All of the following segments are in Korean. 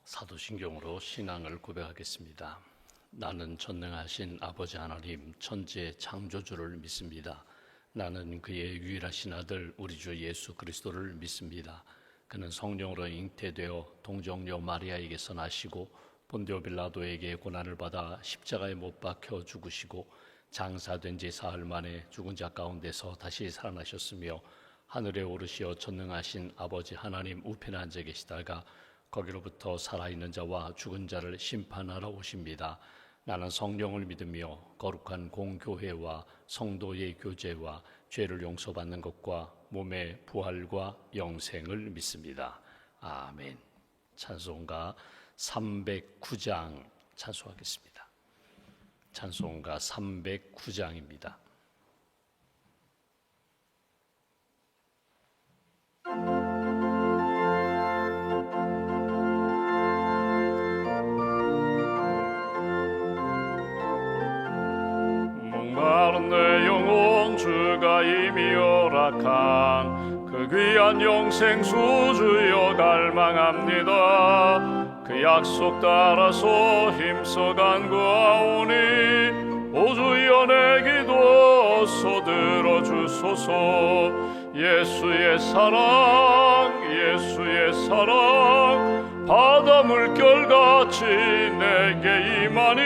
사도신경으로 신앙을 고백하겠습니다. 나는 전능하신 아버지 하나님 천지의 창조주를 믿습니다. 나는 그의 유일하신 아들 우리 주 예수 그리스도를 믿습니다. 그는 성령으로 잉태되어 동정녀 마리아에게서 나시고 본디오 빌라도에게 고난을 받아 십자가에 못 박혀 죽으시고 장사된 지 사흘 만에 죽은 자 가운데서 다시 살아나셨으며 하늘에 오르시어 전능하신 아버지 하나님 우편에 앉아 계시다가 거기로부터 살아있는 자와 죽은 자를 심판하러 오십니다. 나는 성령을 믿으며 거룩한 공교회와 성도의 교제와 죄를 용서받는 것과 몸의 부활과 영생을 믿습니다. 아멘. 찬송가 309장 찬송하겠습니다. 찬송가 309장입니다. 목마른 내 영혼 주가 이미 허락한 그 귀한 영생수 주여 갈망합니다. 그 약속 따라서 힘써 간구하오니 오 주여 내 기도 어서 들어주소서. 예수의 사랑 예수의 사랑 바다 물결같이 내게 임하니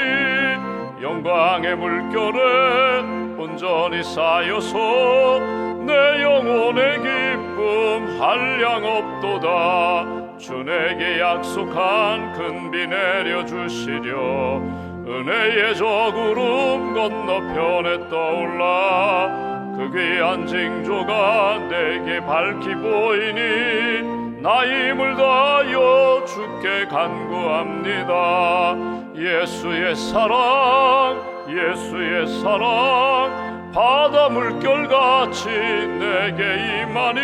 영광의 물결에 온전히 쌓여서 내 영혼의 기쁨 한량 없도다. 주 내게 약속한 큰 비 내려주시려 은혜의 저 구름 건너편에 떠올라 그 귀한 징조가 내게 밝히 보이니 나 힘을 다하여 주께 간구합니다. 예수의 사랑 예수의 사랑 바다 물결같이 내게 임하니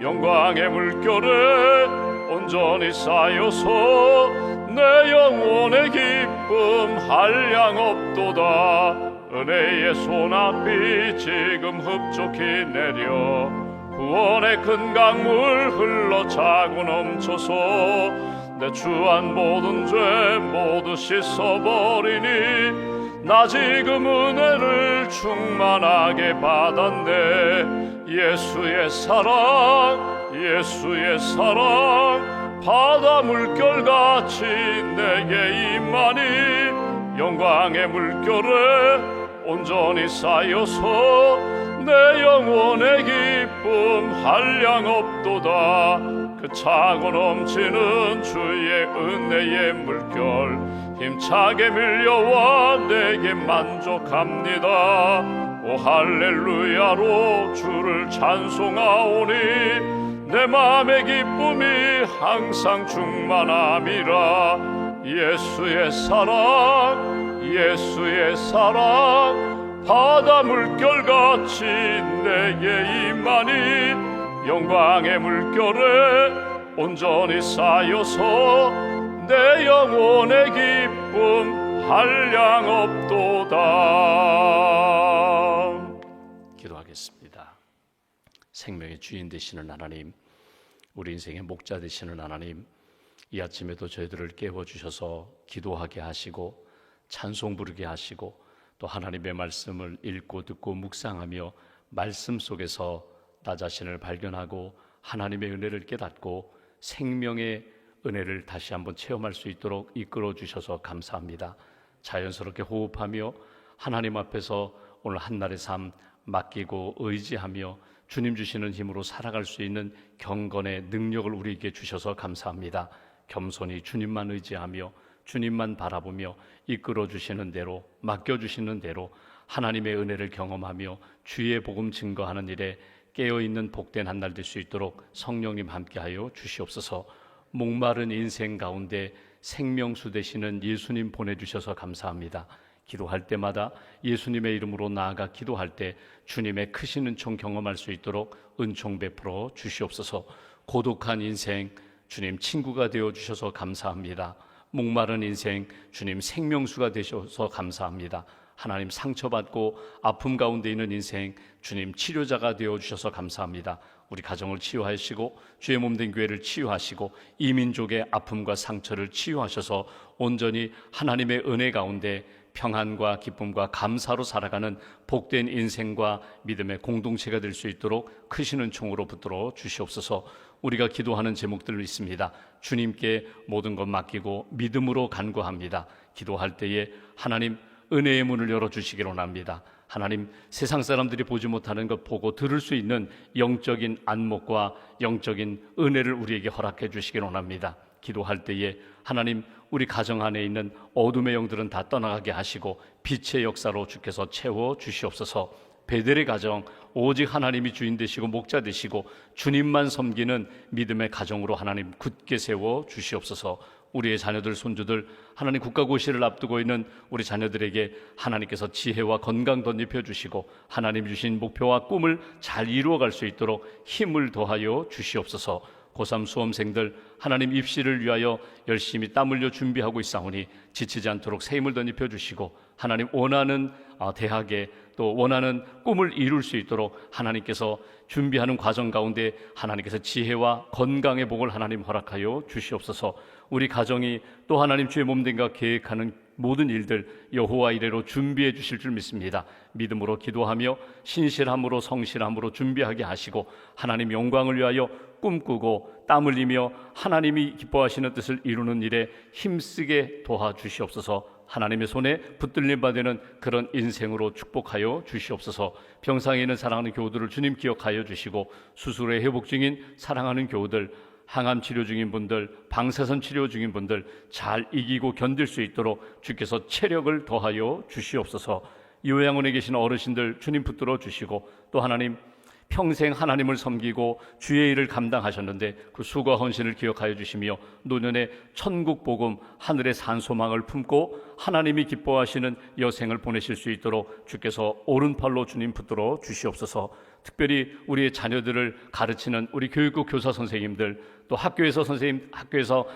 영광의 물결에 온전히 쌓여서 내 영혼의 기쁨 한량 없도다. 은혜의 소낙비 지금 흡족히 내려 구원의 큰 강물 흘러 차고 넘쳐서 내 주한 모든 죄 모두 씻어버리니 나 지금 은혜를 충만하게 받았네. 예수의 사랑 예수의 사랑 바다 물결같이 내게 임하니 영광의 물결에 온전히 쌓여서 내 영혼의 기쁨 한량 없도다. 그 차고 넘치는 주의 은혜의 물결 힘차게 밀려와 내게 만족합니다. 오 할렐루야로 주를 찬송하오니 내 맘의 기쁨이 항상 충만함이라. 예수의 사랑 예수의 사랑 바다 물결같이 내게 임하니 영광의 물결에 온전히 쌓여서 내 영혼의 기쁨 한량 없도다. 기도하겠습니다. 생명의 주인 되시는 하나님, 우리 인생의 목자 되시는 하나님, 이 아침에도 저희들을 깨워주셔서 기도하게 하시고 찬송 부르게 하시고 또 하나님의 말씀을 읽고 듣고 묵상하며 말씀 속에서 나 자신을 발견하고 하나님의 은혜를 깨닫고 생명의 은혜를 다시 한번 체험할 수 있도록 이끌어 주셔서 감사합니다. 자연스럽게 호흡하며 하나님 앞에서 오늘 한날의 삶 맡기고 의지하며 주님 주시는 힘으로 살아갈 수 있는 경건의 능력을 우리에게 주셔서 감사합니다. 겸손히 주님만 의지하며 주님만 바라보며 이끌어 주시는 대로 맡겨주시는 대로 하나님의 은혜를 경험하며 주의 복음 증거하는 일에 깨어있는 복된 한 날 될 수 있도록 성령님 함께하여 주시옵소서. 목마른 인생 가운데 생명수 되시는 예수님 보내주셔서 감사합니다. 기도할 때마다 예수님의 이름으로 나아가 기도할 때 주님의 크신 은총 경험할 수 있도록 은총 베풀어 주시옵소서. 고독한 인생 주님 친구가 되어주셔서 감사합니다. 목마른 인생 주님 생명수가 되셔서 감사합니다. 하나님 상처받고 아픔 가운데 있는 인생 주님 치료자가 되어주셔서 감사합니다. 우리 가정을 치유하시고 주의 몸된 교회를 치유하시고 이 민족의 아픔과 상처를 치유하셔서 온전히 하나님의 은혜 가운데 평안과 기쁨과 감사로 살아가는 복된 인생과 믿음의 공동체가 될 수 있도록 크신 은총으로 붙들어 주시옵소서. 우리가 기도하는 제목들 있습니다. 주님께 모든 것 맡기고 믿음으로 간구합니다. 기도할 때에 하나님 은혜의 문을 열어주시기를 원합니다. 하나님, 세상 사람들이 보지 못하는 것 보고 들을 수 있는 영적인 안목과 영적인 은혜를 우리에게 허락해 주시기를 원합니다. 기도할 때에 하나님, 우리 가정 안에 있는 어둠의 영들은 다 떠나가게 하시고 빛의 역사로 주께서 채워 주시옵소서. 베델의 가정, 오직 하나님이 주인 되시고 목자 되시고 주님만 섬기는 믿음의 가정으로 하나님 굳게 세워 주시옵소서. 우리의 자녀들, 손주들, 하나님 국가고시를 앞두고 있는 우리 자녀들에게 하나님께서 지혜와 건강 덧입혀 주시고 하나님 주신 목표와 꿈을 잘 이루어갈 수 있도록 힘을 더하여 주시옵소서. 고3 수험생들 하나님 입시를 위하여 열심히 땀 흘려 준비하고 있사오니 지치지 않도록 새 힘을 덧입혀 주시고 하나님 원하는 대학에 또 원하는 꿈을 이룰 수 있도록 하나님께서 준비하는 과정 가운데 하나님께서 지혜와 건강의 복을 하나님 허락하여 주시옵소서. 우리 가정이 또 하나님 주의 몸된과 계획하는 모든 일들 여호와 이레로 준비해 주실 줄 믿습니다. 믿음으로 기도하며 신실함으로 성실함으로 준비하게 하시고 하나님 영광을 위하여 꿈꾸고 땀 흘리며 하나님이 기뻐하시는 뜻을 이루는 일에 힘쓰게 도와주시옵소서. 하나님의 손에 붙들림 받는 그런 인생으로 축복하여 주시옵소서. 병상에 있는 사랑하는 교우들을 주님 기억하여 주시고 수술에 회복 중인 사랑하는 교우들, 항암 치료 중인 분들, 방사선 치료 중인 분들 잘 이기고 견딜 수 있도록 주께서 체력을 더하여 주시옵소서. 요양원에 계신 어르신들 주님 붙들어 주시고 또 하나님 평생 하나님을 섬기고 주의 일을 감당하셨는데 그 수고와 헌신을 기억하여 주시며 노년에 천국 복음 하늘의 산소망을 품고 하나님이 기뻐하시는 여생을 보내실 수 있도록 주께서 오른팔로 주님 붙들어 주시옵소서. 특별히 우리의 자녀들을 가르치는 우리 교육국 교사 선생님들, 또 학교에서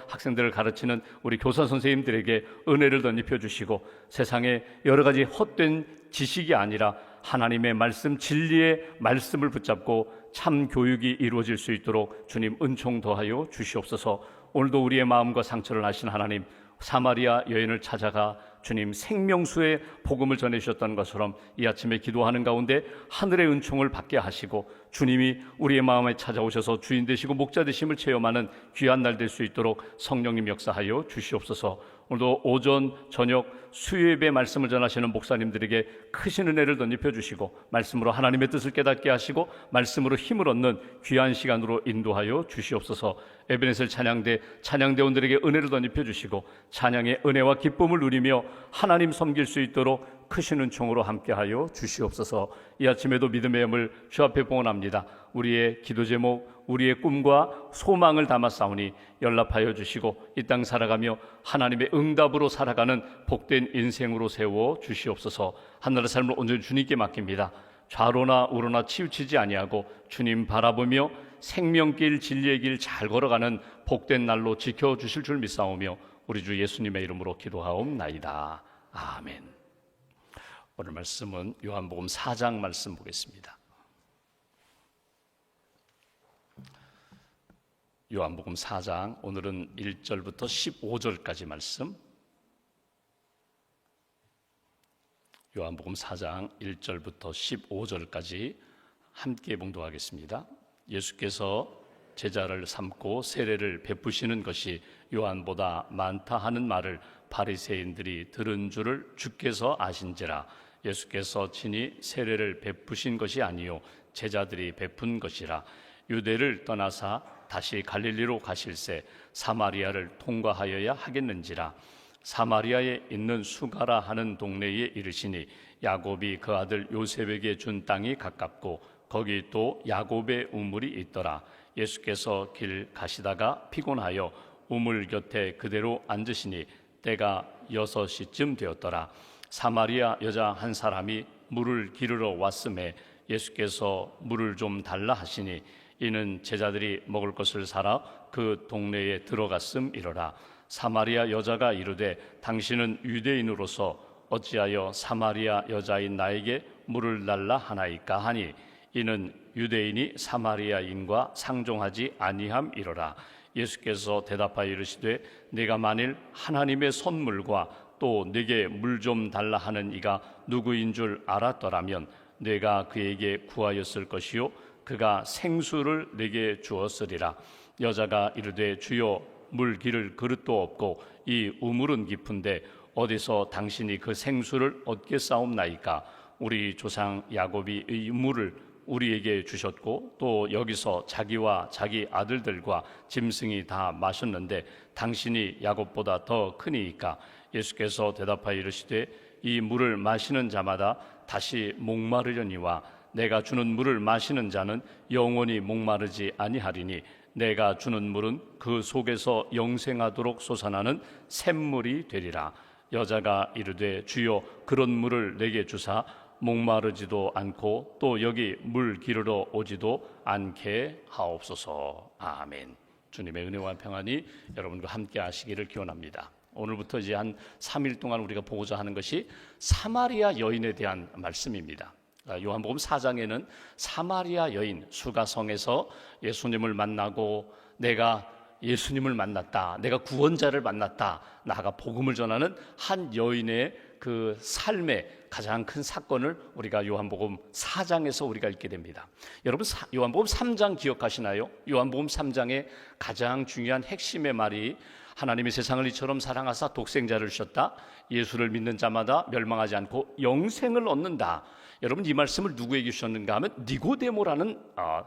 학생들을 가르치는 우리 교사 선생님들에게 은혜를 덧입혀 주시고 세상에 여러 가지 헛된 지식이 아니라 하나님의 말씀, 진리의 말씀을 붙잡고 참 교육이 이루어질 수 있도록 주님 은총 더하여 주시옵소서. 오늘도 우리의 마음과 상처를 아신 하나님, 사마리아 여인을 찾아가 주님 생명수의 복음을 전해주셨던 것처럼 이 아침에 기도하는 가운데 하늘의 은총을 받게 하시고 주님이 우리의 마음에 찾아오셔서 주인 되시고 목자 되심을 체험하는 귀한 날 될 수 있도록 성령님 역사하여 주시옵소서. 오늘도 오전 저녁 수요예배 말씀을 전하시는 목사님들에게 크신 은혜를 덧입혀 주시고 말씀으로 하나님의 뜻을 깨닫게 하시고 말씀으로 힘을 얻는 귀한 시간으로 인도하여 주시옵소서. 에베네셀 찬양대원들에게 은혜를 덧입혀 주시고 찬양의 은혜와 기쁨을 누리며 하나님 섬길 수 있도록 크신 은총으로 함께하여 주시옵소서. 이 아침에도 믿음의 염을 주 앞에 봉헌합니다. 우리의 기도 제목, 우리의 꿈과 소망을 담았사오니 연락하여 주시고 이 땅 살아가며 하나님의 응답으로 살아가는 복된 인생으로 세워 주시옵소서. 하늘의 삶을 온전히 주님께 맡깁니다. 좌로나 우로나 치우치지 아니하고 주님 바라보며 생명길 진리의 길 잘 걸어가는 복된 날로 지켜주실 줄 믿사오며 우리 주 예수님의 이름으로 기도하옵나이다. 아멘. 오늘 말씀은 요한복음 4장 말씀 보겠습니다. 요한복음 4장 오늘은 1절부터 15절까지 말씀. 요한복음 4장 1절부터 15절까지 함께 봉독하겠습니다. 예수께서 제자를 삼고 세례를 베푸시는 것이 요한보다 많다 하는 말을 바리새인들이 들은 줄을 주께서 아신지라. 예수께서 친히 세례를 베푸신 것이 아니요 제자들이 베푼 것이라. 유대를 떠나사 다시 갈릴리로 가실새 사마리아를 통과하여야 하겠는지라. 사마리아에 있는 수가라 하는 동네에 이르시니 야곱이 그 아들 요셉에게 준 땅이 가깝고 거기 또 야곱의 우물이 있더라. 예수께서 길 가시다가 피곤하여 우물 곁에 그대로 앉으시니 때가 6시쯤 되었더라. 사마리아 여자 한 사람이 물을 기르러 왔음에 예수께서 물을 좀 달라 하시니 이는 제자들이 먹을 것을 사러 그 동네에 들어갔음이로라. 사마리아 여자가 이르되 당신은 유대인으로서 어찌하여 사마리아 여자인 나에게 물을 달라 하나이까 하니 이는 유대인이 사마리아인과 상종하지 아니함이로라. 예수께서 대답하여 이르시되 내가 만일 하나님의 선물과 또 내게 물 좀 달라 하는 이가 누구인 줄 알았더라면 내가 그에게 구하였을 것이요 그가 생수를 내게 주었으리라. 여자가 이르되 주여 물 기를 그릇도 없고 이 우물은 깊은데 어디서 당신이 그 생수를 얻겠사옵나이까? 우리 조상 야곱이 이 물을 우리에게 주셨고 또 여기서 자기와 자기 아들들과 짐승이 다 마셨는데 당신이 야곱보다 더 크니이까? 예수께서 대답하여 이르시되 이 물을 마시는 자마다 다시 목마르려니와 내가 주는 물을 마시는 자는 영원히 목마르지 아니하리니 내가 주는 물은 그 속에서 영생하도록 솟아나는 샘물이 되리라. 여자가 이르되 주여 그런 물을 내게 주사 목마르지도 않고 또 여기 물 기르러 오지도 않게 하옵소서. 아멘. 주님의 은혜와 평안이 여러분과 함께 하시기를 기원합니다. 오늘부터 이제 한 3일 동안 우리가 보고자 하는 것이 사마리아 여인에 대한 말씀입니다. 요한복음 4장에는 사마리아 여인 수가성에서 예수님을 만나고 내가 예수님을 만났다, 내가 구원자를 만났다, 나아가 복음을 전하는 한 여인의 그 삶의 가장 큰 사건을 우리가 요한복음 4장에서 우리가 읽게 됩니다. 여러분 요한복음 3장 기억하시나요? 요한복음 3장의 가장 중요한 핵심의 말이 하나님이 세상을 이처럼 사랑하사 독생자를 주셨다. 예수를 믿는 자마다 멸망하지 않고 영생을 얻는다. 여러분 이 말씀을 누구에게 주셨는가 하면 니고데모라는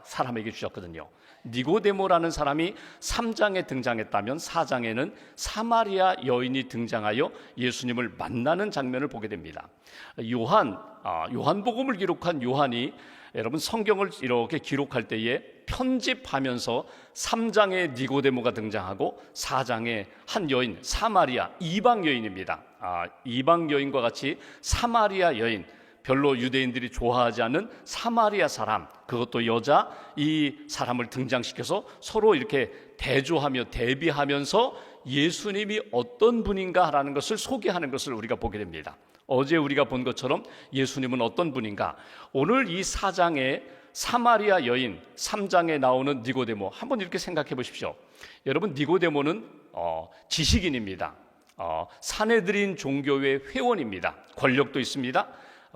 사람에게 주셨거든요. 니고데모라는 사람이 3장에 등장했다면 4장에는 사마리아 여인이 등장하여 예수님을 만나는 장면을 보게 됩니다. 요한복음을 기록한 요한이 여러분 성경을 이렇게 기록할 때에 편집하면서 3장에 니고데모가 등장하고 4장에 한 여인 사마리아 이방 여인입니다. 이방 여인과 같이 사마리아 여인, 별로 유대인들이 좋아하지 않는 사마리아 사람, 그것도 여자, 이 사람을 등장시켜서 서로 이렇게 대조하며 대비하면서 예수님이 어떤 분인가라는 것을 소개하는 것을 우리가 보게 됩니다. 어제 우리가 본 것처럼 예수님은 어떤 분인가? 오늘 이 4장에 사마리아 여인, 3장에 나오는 니고데모, 한번 이렇게 생각해 보십시오. 여러분 니고데모는 지식인입니다. 사내들인 종교의 회원입니다. 권력도 있습니다.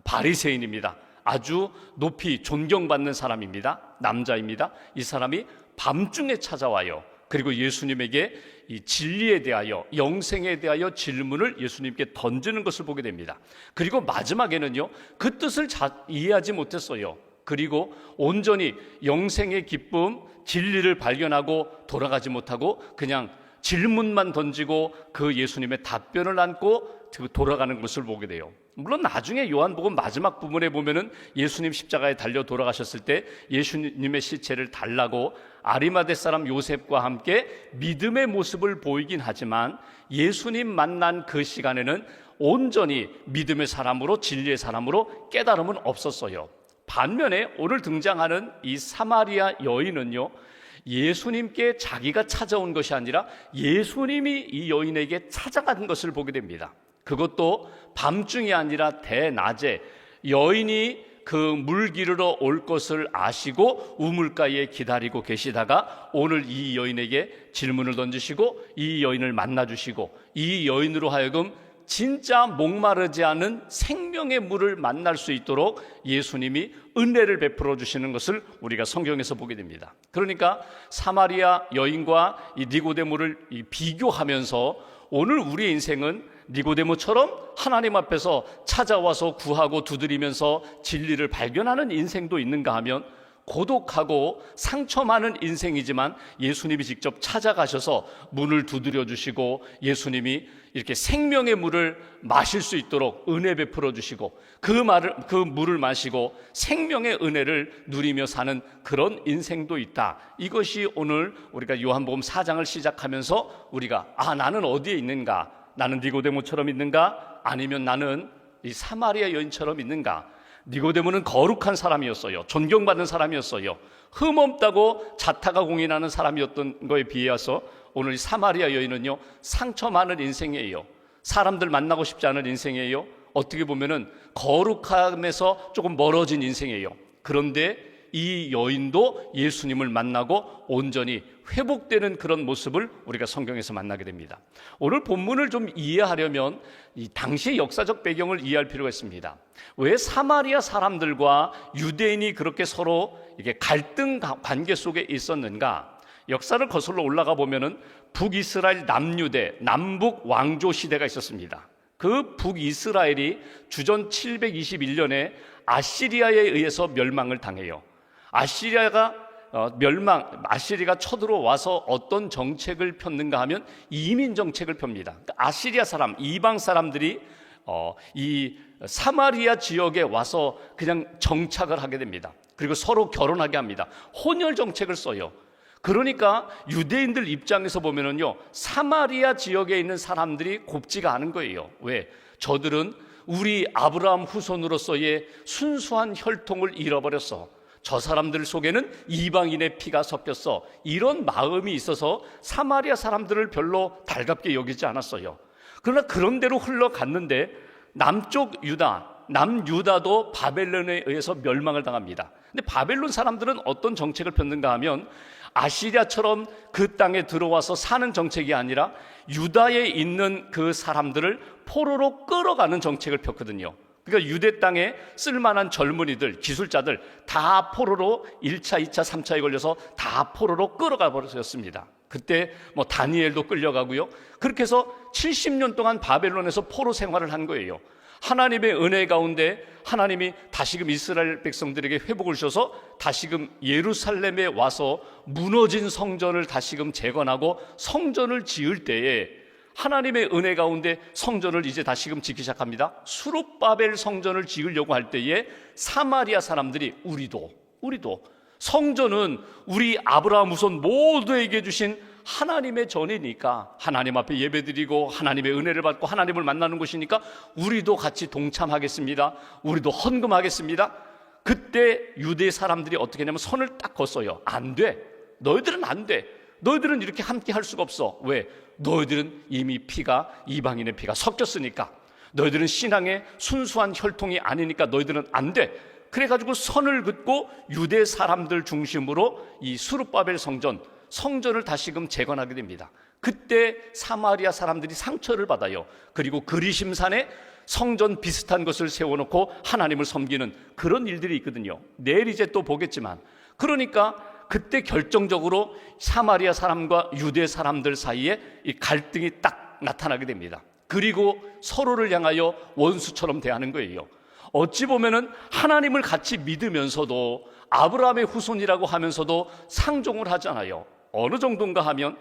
바리새인입니다. 아주 높이 존경받는 사람입니다. 남자입니다. 이 사람이 밤중에 찾아와요. 그리고 예수님에게 이 진리에 대하여, 영생에 대하여 질문을 예수님께 던지는 것을 보게 됩니다. 그리고 마지막에는요, 그 뜻을 이해하지 못했어요. 그리고 온전히 영생의 기쁨, 진리를 발견하고 돌아가지 못하고 그냥 질문만 던지고 그 예수님의 답변을 안고 돌아가는 것을 보게 돼요. 물론 나중에 요한복음 마지막 부분에 보면은 예수님 십자가에 달려 돌아가셨을 때 예수님의 시체를 달라고 아리마대 사람 요셉과 함께 믿음의 모습을 보이긴 하지만 예수님 만난 그 시간에는 온전히 믿음의 사람으로 진리의 사람으로 깨달음은 없었어요. 반면에 오늘 등장하는 이 사마리아 여인은요, 예수님께 자기가 찾아온 것이 아니라 예수님이 이 여인에게 찾아간 것을 보게 됩니다. 그것도 밤중이 아니라 대낮에 여인이 그 물 기르러 올 것을 아시고 우물가에 기다리고 계시다가 오늘 이 여인에게 질문을 던지시고 이 여인을 만나주시고 이 여인으로 하여금 진짜 목마르지 않은 생명의 물을 만날 수 있도록 예수님이 은혜를 베풀어 주시는 것을 우리가 성경에서 보게 됩니다. 그러니까 사마리아 여인과 이 니고데모를 비교하면서 오늘 우리의 인생은 니고데모처럼 하나님 앞에서 찾아와서 구하고 두드리면서 진리를 발견하는 인생도 있는가 하면 고독하고 상처 많은 인생이지만 예수님이 직접 찾아가셔서 문을 두드려 주시고 예수님이 이렇게 생명의 물을 마실 수 있도록 은혜 베풀어 주시고 그 물을 마시고 생명의 은혜를 누리며 사는 그런 인생도 있다. 이것이 오늘 우리가 요한복음 4장을 시작하면서 우리가 나는 어디에 있는가? 나는 니고데모처럼 있는가? 아니면 나는 이 사마리아 여인처럼 있는가? 니고데모는 거룩한 사람이었어요. 존경받는 사람이었어요. 흠없다고 자타가 공인하는 사람이었던 거에 비해서 오늘 사마리아 여인은요, 상처 많은 인생이에요. 사람들 만나고 싶지 않은 인생이에요. 어떻게 보면은 거룩함에서 조금 멀어진 인생이에요. 그런데 이 여인도 예수님을 만나고 온전히 회복되는 그런 모습을 우리가 성경에서 만나게 됩니다. 오늘 본문을 좀 이해하려면 이 당시의 역사적 배경을 이해할 필요가 있습니다. 왜 사마리아 사람들과 유대인이 그렇게 서로 이게 갈등 관계 속에 있었는가? 역사를 거슬러 올라가 보면은 북이스라엘 남유대 남북 왕조 시대가 있었습니다. 그 북이스라엘이 주전 721년에 아시리아에 의해서 멸망을 당해요. 아시리아가 쳐들어와서 어떤 정책을 폈는가 하면 이민 정책을 펴니다. 그러니까 아시리아 사람, 이방 사람들이 이 사마리아 지역에 와서 그냥 정착을 하게 됩니다. 그리고 서로 결혼하게 합니다. 혼혈 정책을 써요. 그러니까 유대인들 입장에서 보면은요, 사마리아 지역에 있는 사람들이 곱지가 않은 거예요. 왜? 저들은 우리 아브라함 후손으로서의 순수한 혈통을 잃어버렸어. 저 사람들 속에는 이방인의 피가 섞였어. 이런 마음이 있어서 사마리아 사람들을 별로 달갑게 여기지 않았어요. 그러나 그런 대로 흘러갔는데 남쪽 유다, 남유다도 바벨론에 의해서 멸망을 당합니다. 근데 바벨론 사람들은 어떤 정책을 폈는가 하면 아시리아처럼 그 땅에 들어와서 사는 정책이 아니라 유다에 있는 그 사람들을 포로로 끌어가는 정책을 폈거든요. 그러니까 유대 땅에 쓸만한 젊은이들, 기술자들 다 포로로 1차, 2차, 3차에 걸려서 다 포로로 끌어가 버렸습니다. 그때 뭐 다니엘도 끌려가고요. 그렇게 해서 70년 동안 바벨론에서 포로 생활을 한 거예요. 하나님의 은혜 가운데 하나님이 다시금 이스라엘 백성들에게 회복을 주셔서 다시금 예루살렘에 와서 무너진 성전을 다시금 재건하고 성전을 지을 때에 하나님의 은혜 가운데 성전을 이제 다시금 짓기 시작합니다. 수룹바벨 성전을 지으려고 할 때에 사마리아 사람들이 우리도 성전은 우리 아브라함 후손 모두에게 주신 하나님의 전이니까 하나님 앞에 예배드리고 하나님의 은혜를 받고 하나님을 만나는 곳이니까 우리도 같이 동참하겠습니다. 우리도 헌금하겠습니다. 그때 유대 사람들이 어떻게 하냐면 선을 딱 걷어요. 안 돼. 너희들은 안 돼. 너희들은 이렇게 함께 할 수가 없어. 왜? 너희들은 이미 피가 이방인의 피가 섞였으니까. 너희들은 신앙의 순수한 혈통이 아니니까 너희들은 안 돼. 그래가지고 선을 긋고 유대 사람들 중심으로 이 수룹바벨 성전을 다시금 재건하게 됩니다. 그때 사마리아 사람들이 상처를 받아요. 그리고 그리심산에 성전 비슷한 것을 세워놓고 하나님을 섬기는 그런 일들이 있거든요. 내일 이제 또 보겠지만, 그러니까 그때 결정적으로 사마리아 사람과 유대 사람들 사이에 이 갈등이 딱 나타나게 됩니다. 그리고 서로를 향하여 원수처럼 대하는 거예요. 어찌 보면은 하나님을 같이 믿으면서도 아브라함의 후손이라고 하면서도 상종을 하잖아요. 어느 정도인가 하면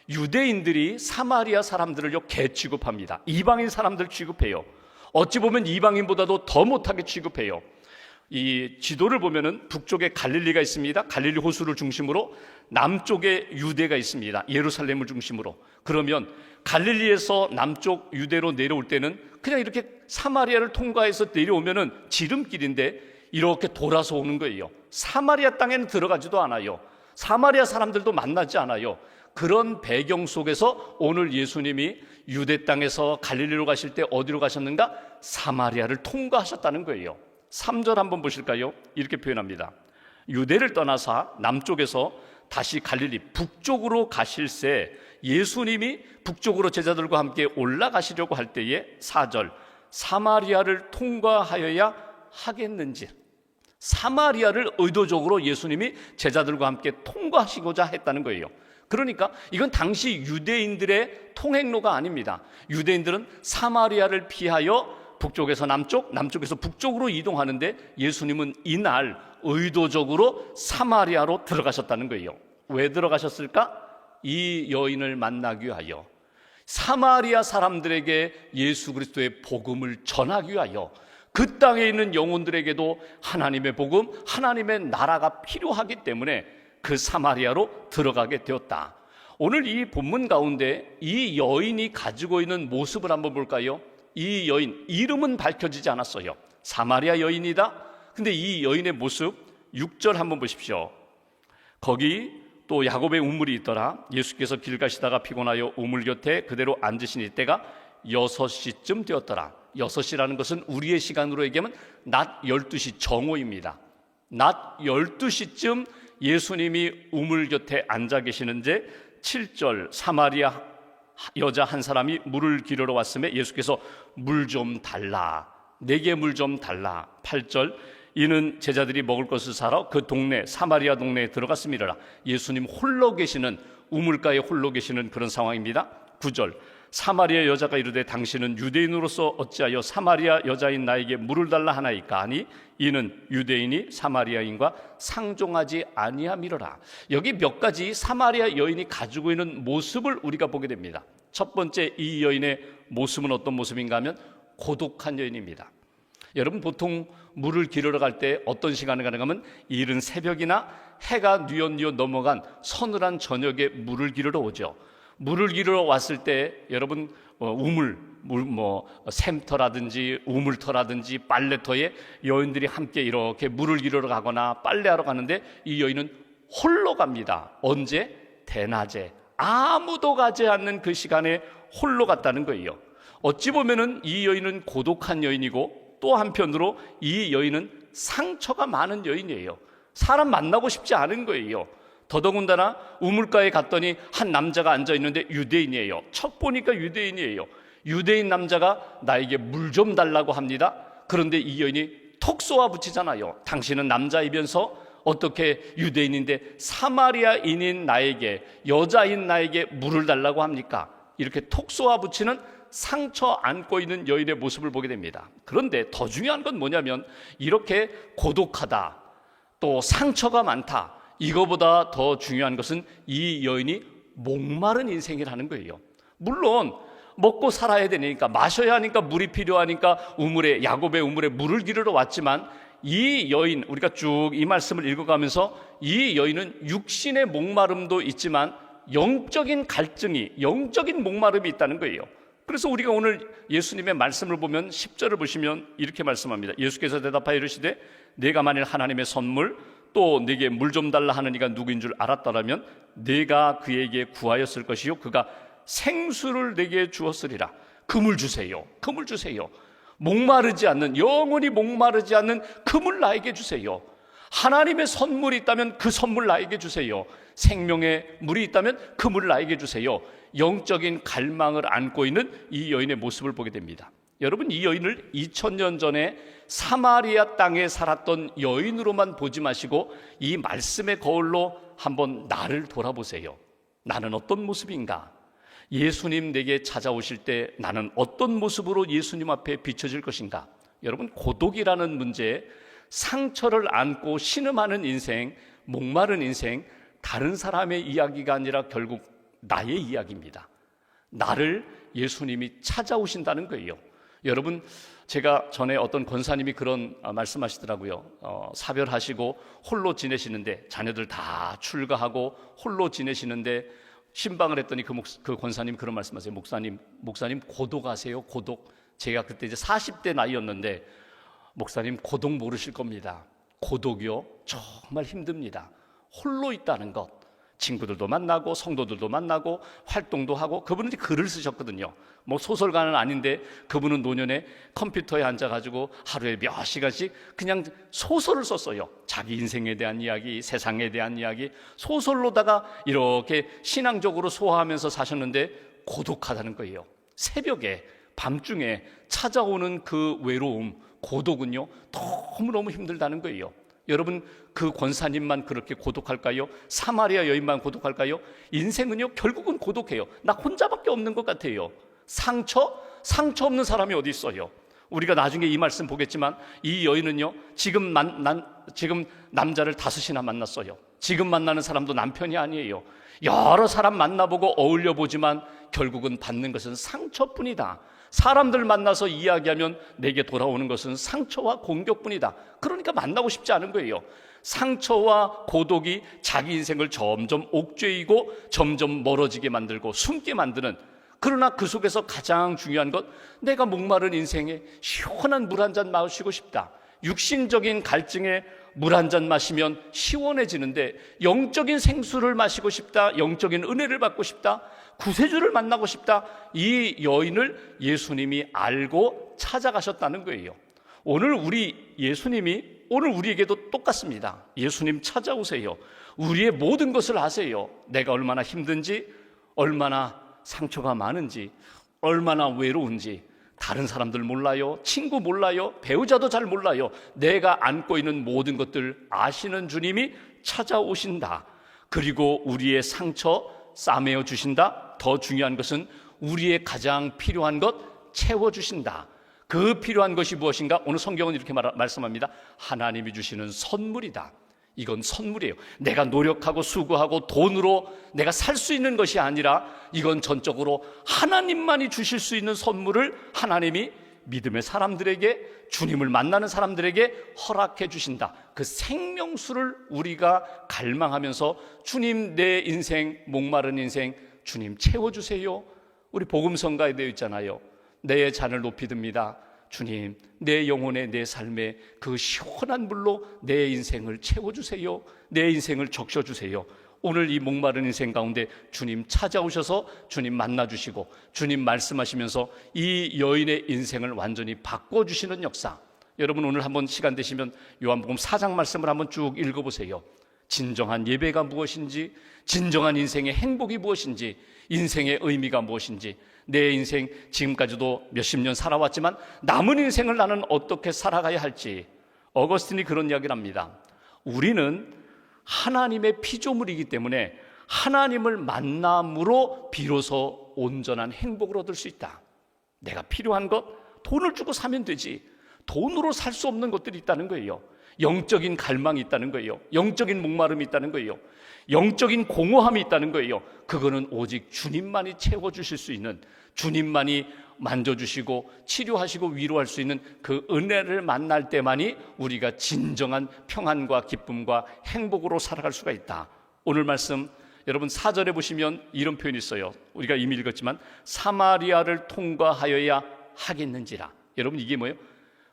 유대인들이 사마리아 사람들을요 개 취급합니다. 이방인 사람들 취급해요. 어찌 보면 이방인보다도 더 못하게 취급해요. 이 지도를 보면은 북쪽에 갈릴리가 있습니다. 갈릴리 호수를 중심으로 남쪽에 유대가 있습니다. 예루살렘을 중심으로. 그러면 갈릴리에서 남쪽 유대로 내려올 때는 그냥 이렇게 사마리아를 통과해서 내려오면은 지름길인데 이렇게 돌아서 오는 거예요. 사마리아 땅에는 들어가지도 않아요. 사마리아 사람들도 만나지 않아요. 그런 배경 속에서 오늘 예수님이 유대 땅에서 갈릴리로 가실 때 어디로 가셨는가? 사마리아를 통과하셨다는 거예요. 3절 한번 보실까요? 이렇게 표현합니다. 유대를 떠나서 남쪽에서 다시 갈릴리 북쪽으로 가실새 예수님이 북쪽으로 제자들과 함께 올라가시려고 할 때에 4절 사마리아를 통과하여야 하겠는지, 사마리아를 의도적으로 예수님이 제자들과 함께 통과하시고자 했다는 거예요. 그러니까 이건 당시 유대인들의 통행로가 아닙니다. 유대인들은 사마리아를 피하여 북쪽에서 남쪽, 남쪽에서 북쪽으로 이동하는데 예수님은 이날 의도적으로 사마리아로 들어가셨다는 거예요. 왜 들어가셨을까? 이 여인을 만나기 위하여, 사마리아 사람들에게 예수 그리스도의 복음을 전하기 위하여, 그 땅에 있는 영혼들에게도 하나님의 복음, 하나님의 나라가 필요하기 때문에 그 사마리아로 들어가게 되었다. 오늘 이 본문 가운데 이 여인이 가지고 있는 모습을 한번 볼까요? 이 여인, 이름은 밝혀지지 않았어요. 사마리아 여인이다. 근데 이 여인의 모습 6절 한번 보십시오. 거기 또 야곱의 우물이 있더라. 예수께서 길 가시다가 피곤하여 우물 곁에 그대로 앉으시니 때가 6시쯤 되었더라. 6시라는 것은 우리의 시간으로 얘기하면 낮 12시 정오입니다. 낮 12시쯤 예수님이 우물 곁에 앉아 계시는데 7절 사마리아 여자 한 사람이 물을 기르러 왔음에 예수께서 물 좀 달라, 내게 물 좀 달라. 8절 이는 제자들이 먹을 것을 사러 그 동네 사마리아 동네에 들어갔습니다. 예수님 홀로 계시는, 우물가에 홀로 계시는 그런 상황입니다. 9절 사마리아 여자가 이르되 당신은 유대인으로서 어찌하여 사마리아 여자인 나에게 물을 달라 하나이까 하니 이는 유대인이 사마리아인과 상종하지 아니함이로라. 여기 몇 가지 사마리아 여인이 가지고 있는 모습을 우리가 보게 됩니다. 첫 번째, 이 여인의 모습은 어떤 모습인가 하면 고독한 여인입니다. 여러분, 보통 물을 기르러 갈 때 어떤 시간에 가는가 하면 이른 새벽이나 해가 뉘엿뉘엿 넘어간 서늘한 저녁에 물을 기르러 오죠. 물을 기르러 왔을 때 여러분 샘터라든지 우물터라든지 빨래터에 여인들이 함께 이렇게 물을 기르러 가거나 빨래하러 가는데 이 여인은 홀로 갑니다. 언제? 대낮에 아무도 가지 않는 그 시간에 홀로 갔다는 거예요. 어찌 보면은 이 여인은 고독한 여인이고 또 한편으로 이 여인은 상처가 많은 여인이에요. 사람 만나고 싶지 않은 거예요. 더더군다나 우물가에 갔더니 한 남자가 앉아있는데 유대인이에요. 첫 보니까 유대인이에요. 유대인 남자가 나에게 물 좀 달라고 합니다. 그런데 이 여인이 톡 쏘아 붙이잖아요. 당신은 남자이면서 어떻게 유대인인데 사마리아인인 나에게, 여자인 나에게 물을 달라고 합니까? 이렇게 톡 쏘아 붙이는 상처 안고 있는 여인의 모습을 보게 됩니다. 그런데 더 중요한 건 뭐냐면 이렇게 고독하다, 또 상처가 많다, 이거보다 더 중요한 것은 이 여인이 목마른 인생이라는 거예요. 물론 먹고 살아야 되니까, 마셔야 하니까 물이 필요하니까 야곱의 우물에 물을 기르러 왔지만 이 여인, 우리가 쭉 이 말씀을 읽어가면서 이 여인은 육신의 목마름도 있지만 영적인 갈증이, 영적인 목마름이 있다는 거예요. 그래서 우리가 오늘 예수님의 말씀을 보면 10절을 보시면 이렇게 말씀합니다. 예수께서 대답하여 이르시되 내가 만일 하나님의 선물 또 내게 물 좀 달라 하는 이가 누구인 줄 알았더라면 내가 그에게 구하였을 것이요 그가 생수를 내게 주었으리라. 그물 주세요. 그물 주세요. 목마르지 않는, 영원히 목마르지 않는 그물 나에게 주세요. 하나님의 선물이 있다면 그 선물 나에게 주세요. 생명의 물이 있다면 그 물 나에게 주세요. 영적인 갈망을 안고 있는 이 여인의 모습을 보게 됩니다. 여러분, 이 여인을 2000년 전에 사마리아 땅에 살았던 여인으로만 보지 마시고 이 말씀의 거울로 한번 나를 돌아보세요. 나는 어떤 모습인가? 예수님 내게 찾아오실 때 나는 어떤 모습으로 예수님 앞에 비춰질 것인가? 여러분, 고독이라는 문제, 상처를 안고 신음하는 인생, 목마른 인생, 다른 사람의 이야기가 아니라 결국 나의 이야기입니다. 나를 예수님이 찾아오신다는 거예요. 여러분, 제가 전에 어떤 권사님이 그런 말씀하시더라고요. 사별하시고 홀로 지내시는데, 자녀들 다 출가하고 홀로 지내시는데 신방을 했더니 그 권사님 그런 말씀하세요. 목사님 고독하세요? 고독. 제가 그때 이제 40대 나이였는데, 목사님 고독 모르실 겁니다. 고독이요? 정말 힘듭니다. 홀로 있다는 것. 친구들도 만나고 성도들도 만나고 활동도 하고. 그분은 이제 글을 쓰셨거든요. 뭐 소설가는 아닌데 그분은 노년에 컴퓨터에 앉아가지고 하루에 몇 시간씩 그냥 소설을 썼어요. 자기 인생에 대한 이야기, 세상에 대한 이야기, 소설로다가 이렇게 신앙적으로 소화하면서 사셨는데 고독하다는 거예요. 새벽에, 밤중에 찾아오는 그 외로움, 고독은요 너무너무 힘들다는 거예요. 여러분, 그 권사님만 그렇게 고독할까요? 사마리아 여인만 고독할까요? 인생은요 결국은 고독해요. 나 혼자밖에 없는 것 같아요. 상처 없는 사람이 어디 있어요? 우리가 나중에 이 말씀 보겠지만 이 여인은요 지금 남자를 5이나 만났어요. 지금 만나는 사람도 남편이 아니에요. 여러 사람 만나보고 어울려보지만 결국은 받는 것은 상처뿐이다. 사람들 만나서 이야기하면 내게 돌아오는 것은 상처와 공격뿐이다. 그러니까 만나고 싶지 않은 거예요. 상처와 고독이 자기 인생을 점점 옥죄이고 점점 멀어지게 만들고 숨게 만드는, 그러나 그 속에서 가장 중요한 것, 내가 목마른 인생에 시원한 물 한 잔 마시고 싶다. 육신적인 갈증에 물 한 잔 마시면 시원해지는데 영적인 생수를 마시고 싶다. 영적인 은혜를 받고 싶다. 구세주를 만나고 싶다. 이 여인을 예수님이 알고 찾아가셨다는 거예요. 오늘 우리 예수님이 오늘 우리에게도 똑같습니다. 예수님 찾아오세요. 우리의 모든 것을 아세요. 내가 얼마나 힘든지, 얼마나 상처가 많은지, 얼마나 외로운지 다른 사람들 몰라요. 친구 몰라요. 배우자도 잘 몰라요. 내가 안고 있는 모든 것들 아시는 주님이 찾아오신다. 그리고 우리의 상처 싸매어 주신다. 더 중요한 것은 우리의 가장 필요한 것 채워주신다. 그 필요한 것이 무엇인가? 오늘 성경은 이렇게 말씀합니다. 하나님이 주시는 선물이다. 이건 선물이에요. 내가 노력하고 수고하고 돈으로 내가 살 수 있는 것이 아니라 이건 전적으로 하나님만이 주실 수 있는 선물을 하나님이 믿음의 사람들에게, 주님을 만나는 사람들에게 허락해 주신다. 그 생명수를 우리가 갈망하면서 주님, 내 인생, 목마른 인생 주님 채워주세요. 우리 복음성가에 되어 있잖아요. 내 잔을 높이 듭니다. 주님, 내 영혼의, 내 삶의 그 시원한 물로 내 인생을 채워주세요. 내 인생을 적셔주세요. 오늘 이 목마른 인생 가운데 주님 찾아오셔서 주님 만나주시고 주님 말씀하시면서 이 여인의 인생을 완전히 바꿔주시는 역사. 여러분, 오늘 한번 시간 되시면 요한복음 4장 말씀을 한번 쭉 읽어보세요. 진정한 예배가 무엇인지, 진정한 인생의 행복이 무엇인지, 인생의 의미가 무엇인지, 내 인생 지금까지도 몇십 년 살아왔지만 남은 인생을 나는 어떻게 살아가야 할지, 어거스틴이 그런 이야기를 합니다. 우리는 하나님의 피조물이기 때문에 하나님을 만남으로 비로소 온전한 행복을 얻을 수 있다. 내가 필요한 것 돈을 주고 사면 되지, 돈으로 살 수 없는 것들이 있다는 거예요. 영적인 갈망이 있다는 거예요. 영적인 목마름이 있다는 거예요. 영적인 공허함이 있다는 거예요. 그거는 오직 주님만이 채워주실 수 있는, 주님만이 만져주시고 치료하시고 위로할 수 있는 그 은혜를 만날 때만이 우리가 진정한 평안과 기쁨과 행복으로 살아갈 수가 있다. 오늘 말씀 여러분 4절에 보시면 이런 표현이 있어요. 우리가 이미 읽었지만 사마리아를 통과하여야 하겠는지라. 여러분, 이게 뭐예요?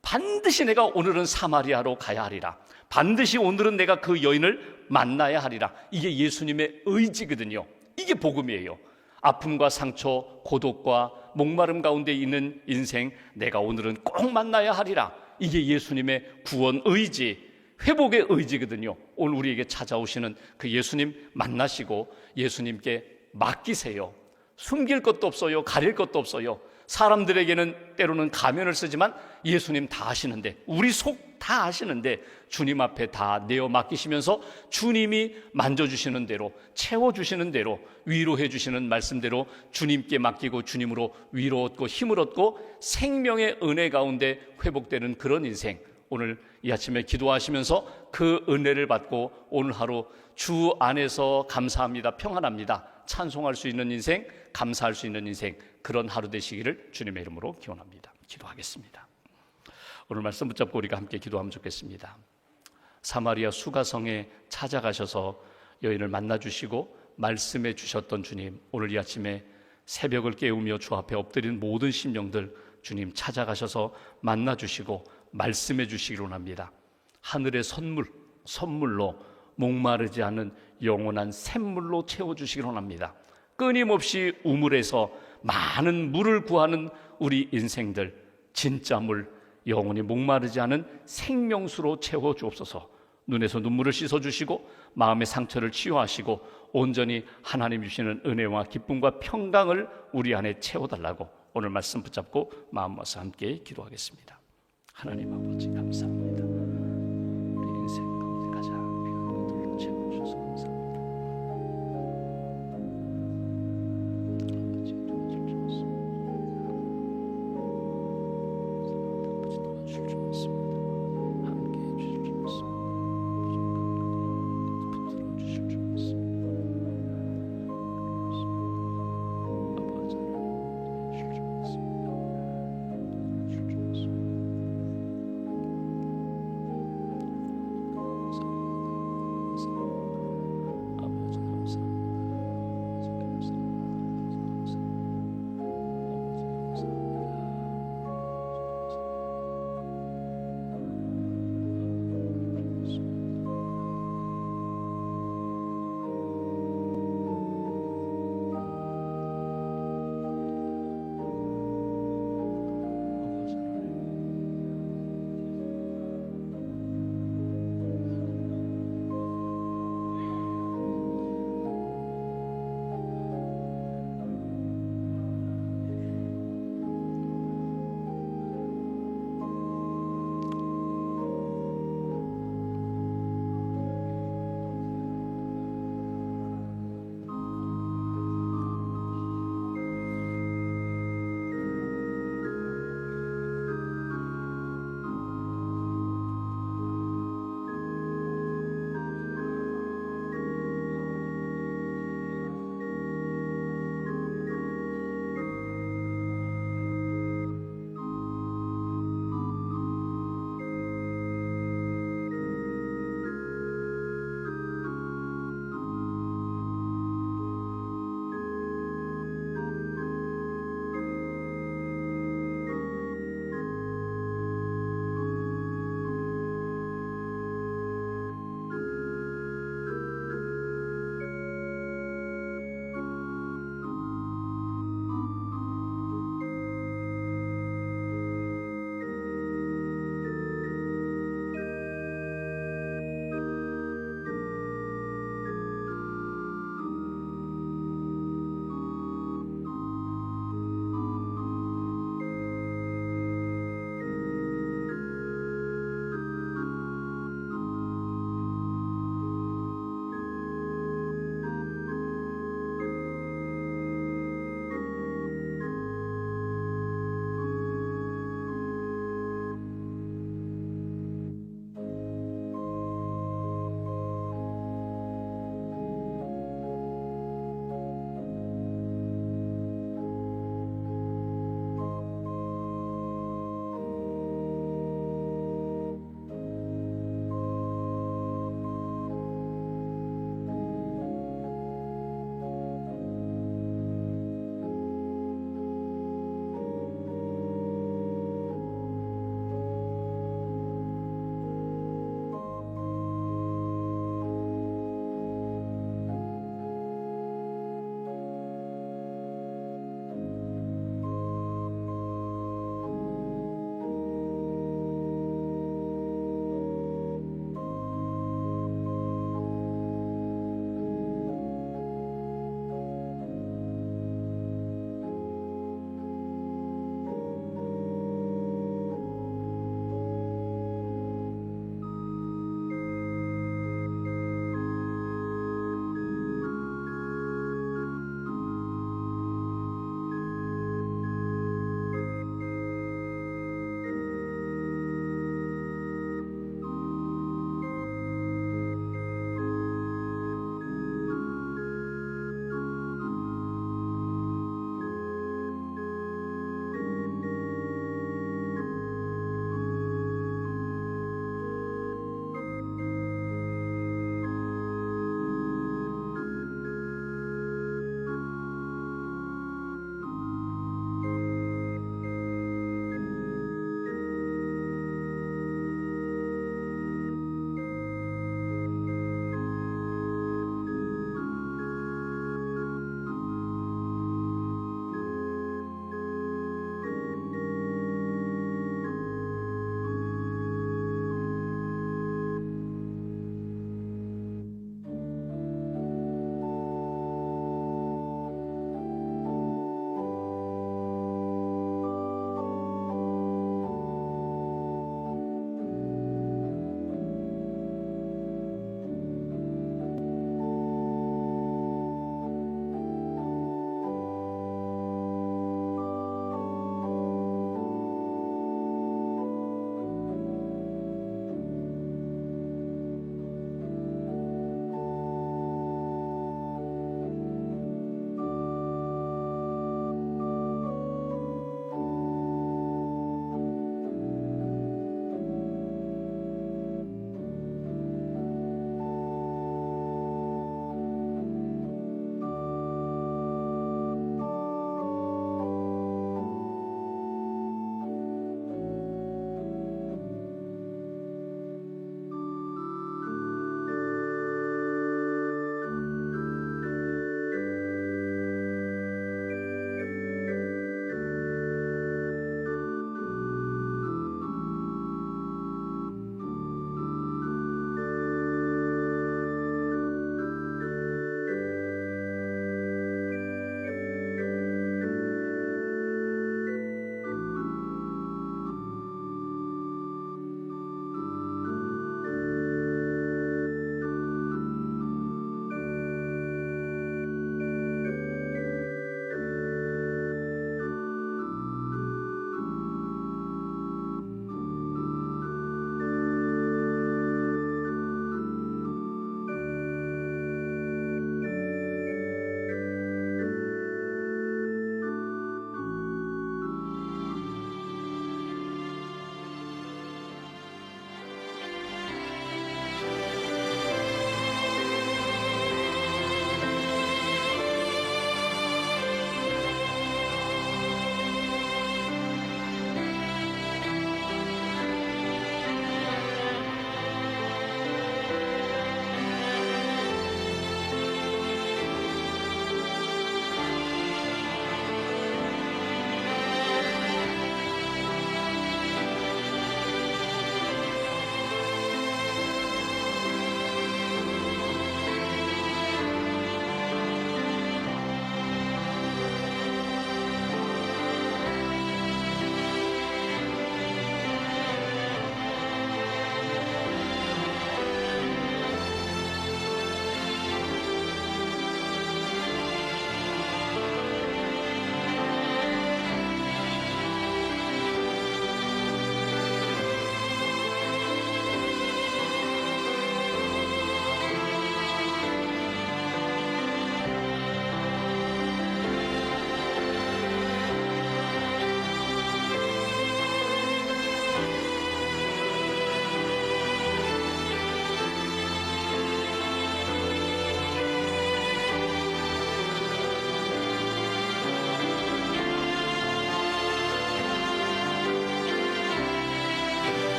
반드시 내가 오늘은 사마리아로 가야 하리라. 반드시 오늘은 내가 그 여인을 만나야 하리라. 이게 예수님의 의지거든요. 이게 복음이에요. 아픔과 상처, 고독과 목마름 가운데 있는 인생, 내가 오늘은 꼭 만나야 하리라. 이게 예수님의 구원 의지, 회복의 의지거든요. 오늘 우리에게 찾아오시는 그 예수님 만나시고 예수님께 맡기세요. 숨길 것도 없어요. 가릴 것도 없어요. 사람들에게는 때로는 가면을 쓰지만 예수님 다 아시는데, 우리 속 다 아시는데 주님 앞에 다 내어 맡기시면서 주님이 만져주시는 대로, 채워주시는 대로, 위로해 주시는 말씀대로 주님께 맡기고 주님으로 위로 얻고 힘을 얻고 생명의 은혜 가운데 회복되는 그런 인생, 오늘 이 아침에 기도하시면서 그 은혜를 받고 오늘 하루 주 안에서 감사합니다, 평안합니다, 찬송할 수 있는 인생, 감사할 수 있는 인생, 그런 하루 되시기를 주님의 이름으로 기원합니다. 기도하겠습니다. 오늘 말씀 붙잡고 우리가 함께 기도하면 좋겠습니다. 사마리아 수가성에 찾아가셔서 여인을 만나주시고 말씀해 주셨던 주님, 오늘 이 아침에 새벽을 깨우며 주 앞에 엎드린 모든 심령들 주님 찾아가셔서 만나주시고 말씀해 주시기를 원합니다. 하늘의 선물로 목마르지 않은 영원한 샘물로 채워주시기를 원합니다. 끊임없이 우물에서 많은 물을 구하는 우리 인생들, 진짜 물, 영원히 목마르지 않은 생명수로 채워주옵소서. 눈에서 눈물을 씻어주시고 마음의 상처를 치유하시고 온전히 하나님 주시는 은혜와 기쁨과 평강을 우리 안에 채워달라고 오늘 말씀 붙잡고 마음 모아서 함께 기도하겠습니다. 하나님 아버지 감사합니다.